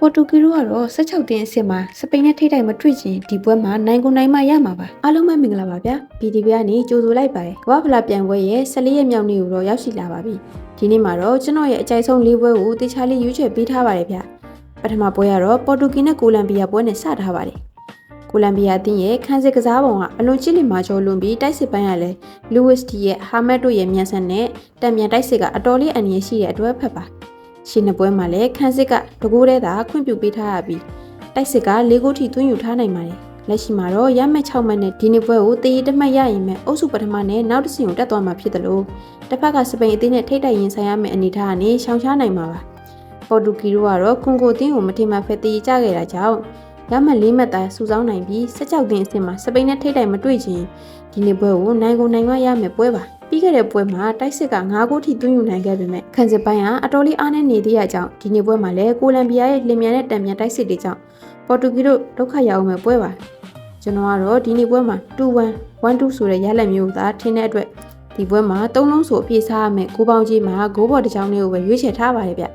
ပေါ်တူဂီကတော့16တင်းအဆင့်မှာစပိန်နဲ့ထိတိုက်မတွေ့ချင်ဒီပွဲမှာနိုင်ကိုနိုင်မှရမှာပါအားလုံးပဲမင်္ဂလာပါဗျာ PTV ကနေကြိုဆိုလိုက်ပါတယ်ကမ္ဘာဖလားပြိုင်ပွဲရဲ့14ရက်မြောက်နေ့ကိုတော့ရောက်ရှိလာပါပြီဒီနေ့မှာတော့ကျွန်တော်ရဲ့အကြိုက်ဆုံး၄ပွဲကိုတေချာလေးရွေးချယ်ပေးထားပါတယ်ဗျာပထမပွဲကတော့ပေါ်တူဂီနဲ့ကိုလံဘီယာပွဲနဲ့စထားပါတယ်ကိုလံဘီယာအသင်းရဲ့ခန်းစစ်ကစားပုံကအလွန်ချစ်လင်မာကျော်လွန်ပြီးတိုက်စစ်ပိုင်းကလည်းလူဝစ်တီရဲ့ဟာမက်တို့ရဲ့မြန်ဆန်နဲ့တံမြန်တိုက်စစ်ကအတော်လေးအန္တရာယ်ရှိတဲ့အတွက်ဖက်ပါရှင်းတဲ့ပွဲမှာလည်းခန်းစစ်ကတကိုးတဲသာခွင့်ပြုပေးထားရပြီးတိုက်စစ်က၄ဂိုးထိသွင်းယူထားနိုင်ပါတယ်လက်ရှိမှာတော့ရမှတ်6မှတ်နဲ့ဒီနေ့ပွဲကိုတည်ရတမှတ်ရရင်မဲ့အုပ်စုပထမနဲ့နောက်တစ်ဆင့်ကိုတက်သွားမှာဖြစ်တယ်လို့တစ်ဖက်ကစပိန်အသင်းနဲ့ထိတိုက်ရင်ဆိုင်ရမယ့်အနေအထားကနေရှောင်ရှားနိုင်မှာပါပေါ်တူဂီတို့ကတော့ကွန်ဂိုအသင်းကိုမထင်မှတ်ဖက်တည်ကြခဲ့တာကြောင့်ရမှတ်၄မှတ်သာစုဆောင်းနိုင်ပြီး16တင်းအဆင့်မှာစပိန်နဲ့ထိတိုက်မတွေ့ချင်ဒီနေ့ပွဲကိုနိုင်ကိုနိုင်မှရမယ်ပွဲပါပြီးခဲ့တဲ့ပွဲမှာတိုက်စစ်က9ဂိုးထိသွင်းယူနိုင်ခဲ့ပေမဲ့ခန်းစစ်ပိုင်းကအတော်လေးအားနည်းနေသေးရကြောင်းဒီနေ့ပွဲမှာလည်းကိုလံဘီယာရဲ့လင်မြန်တဲ့တံမြန်တိုက်စစ်တွေကြောင့်ပေါ်တူဂီတို့ဒုက္ခရောက်အောင်ပဲပွဲပါကျွန်တော်ကတော့ဒီနေ့ပွဲမှာ2-1 1-2ဆိုတဲ့ရလဒ်မျိုးသာထင်တဲ့အတွက်ဒီပွဲမှာ3လုံးဆိုအပြည့်စားရမယ်ကိုပေါင်းကြီးမှာဂိုးဘော်တစ်ချောင်းလေးကိုပဲရွေးချယ်ထားပါတယ်ဗျ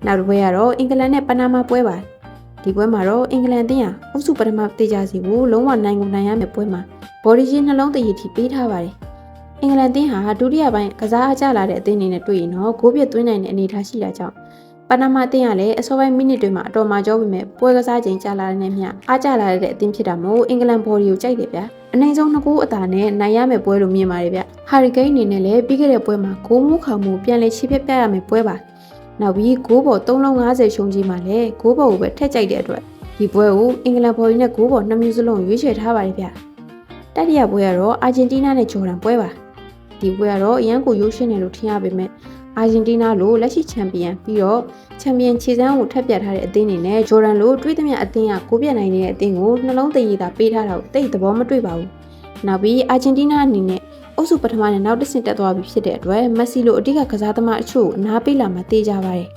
နောက်တစ်ပွဲကတော့အင်္ဂလန်နဲ့ပနာမာပွဲပါဒီပွဲမှာတော့အင်္ဂလန်အသင်းဟာအုပ်စုပထမတေချာစီကိုလုံးဝနိုင်ကိုနိုင်ရမယ့်ပွဲမှာဘော်ဒီဂျီနှလုံးတည်ရထိပေးထားပါတယ်အင်္ဂလန်အသင်းဟာဒုတိယပိုင်းကစားအားကျလာတဲ့အသင်းတွေနဲ့တွေ့ရင်တော့ဂိုးပြတ်သွင်းနိုင်တဲ့အနေအထားရှိတာကြောင့်ပနာမာအသင်းကလည်းအစောပိုင်းမိနစ်တွေမှာအတော်မှာကြောပေမဲ့ပွဲကစားချိန်ကြာလာတဲ့မျှအားကျလာတဲ့အသင်းဖြစ်တာမို့အင်္ဂလန်ဘော်ဒီကိုကြိုက်တယ်ဗျအနိုင်ဆုံး2ဂိုးအသာနဲ့နိုင်ရမယ့်ပွဲလို့မြင်ပါတယ်ဗျဟာရီကိန်းအနေနဲ့လည်းပြီးခဲ့တဲ့ပွဲမှာဂိုးမှုခေါမှုပြန်လည်ချေဖျက်ပြရမယ့်ပွဲပါနောက်ပြီးဂိုးပေါ်3လုံး50ရှုံးကြီးမှလည်းဂိုးပေါ်ကိုပဲထက်ကြိုက်တဲ့အတွက်ဒီပွဲကိုအင်္ဂလန်ဘော်ဒီနဲ့ဂိုးပေါ်2မျိုးစလုံးရွေးချယ်ထားပါတယ်ဗျတတိယပွဲကတော့အာဂျင်တီးနားနဲ့ဂျော်ဒန်ပွဲပါဒီပွဲကတော့အရန်ကိုရိုးရှင်းတယ်လို့ထင်ရပေမဲ့အာဂျင်တီးနားလိုလက်ရှိချန်ပီယံပြီးတော့ချန်ပီယံခြေစမ်းကိုထပ်ပြထားတဲ့အသင်းတွေနဲ့ဂျော်ဒန်လိုတွေးသမျှအသင်းကကိုပြတ်နိုင်တဲ့အသင်းကိုနှလုံးတည်ရတာပေးထားတာကိုတိတ်သဘောမတွေ့ပါဘူးနောက်ပြီးအာဂျင်တီးနားအနေနဲ့အုပ်စုပထမနဲ့နောက်တစ်ဆင့်တက်သွားပြီဖြစ်တဲ့အတွက်မက်ဆီလိုအဓိကကစားသမားအချို့အနားပေးလာမှတေးကြပါတယ်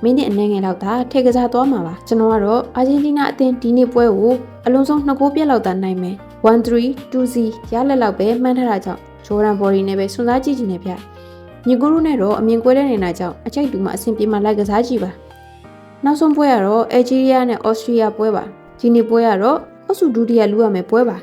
မိနစ်အနည်းငယ်လောက်သာထိကစားသွားမှာပါကျွန်တော်ကတော့အာဂျင်တီးနားအသင်းဒီနေ့ပွဲကိုအလုံးစုံ2ဂိုးပြတ်လောက်သာနိုင်မယ် 1-3-2-0 ရလက်လောက်ပဲမှန်းထားတာကြောင့်ဂျော်ဒန်ဘော်ဒီနဲ့ပဲစွန့်စားကြည့်နေဗျညီကိုတို့နဲ့တော့အမြင်ကွဲတဲ့နေတာကြောင့်အကြိုက်တူမှအဆင်ပြေမှလိုက်ကစားကြည့်ပါနောက်ဆုံးပွဲကတော့အယ်ဂျီးရီးယားနဲ့ဩစတြီးယားပွဲပါဒီနေ့ပွဲကတော့အုပ်စုဒုတိယလူရမယ်ပွဲပါ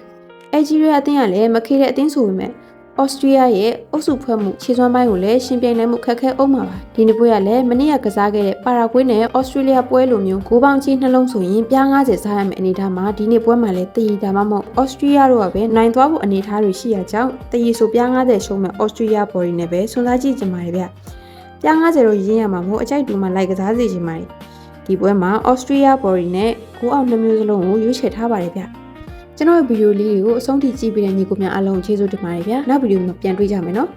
အယ်ဂျီးရီးယားအသင်းကလည်းမခေတဲ့အသင်းဆိုပေမဲ့ဩစတြီးယားရဲ့အုပ်စုဖွဲ့မှုခြေစွမ်းပိုင်းကိုလည်းရှင်ပြိုင်နိုင်မှုခက်ခဲအောင်ပါဒီနေ့ပွဲကလည်းမနေ့ကကစားခဲ့တဲ့ပါရာဂွေးနဲ့ဩစတြေးလျပွဲလိုမျိုးဂိုးပေါင်းကြီးနှလုံးဆိုရင်ပြား90စားရမယ့်အနေအထားမှာဒီနေ့ပွဲမှာလည်းတည်ရတာမှမဟုတ်ဩစတြီးယားတို့ကပဲနိုင်သွားဖို့အနေအထားတွေရှိရကြောင်းတည်ရဆိုပြား90ရှုံးမဲ့ဩစတြီးယားဘော်ဒီနဲ့ပဲစွန့်စားကြည့်ကြပါရဗျပြား90တို့ရင်းရမှာမို့အကြိုက်တူမှလိုက်ကစားစီချင်ပါတယ်ဒီပွဲမှာဩစတြီးယားဘော်ဒီနဲ့ကိုအောင်2မျိုးစလုံးကိုရွေးချယ်ထားပါတယ်ဗျကျွန်တော်ရဲ့ဗီဒီယိုလေးကိုအဆုံးထိကြည့်ပြီးတဲ့ညီကိုများအားလုံးကျေးဇူးတင်ပါတယ်ဗျာနောက်ဗီဒီယိုမှာပြန်တွေ့ကြမယ်နော်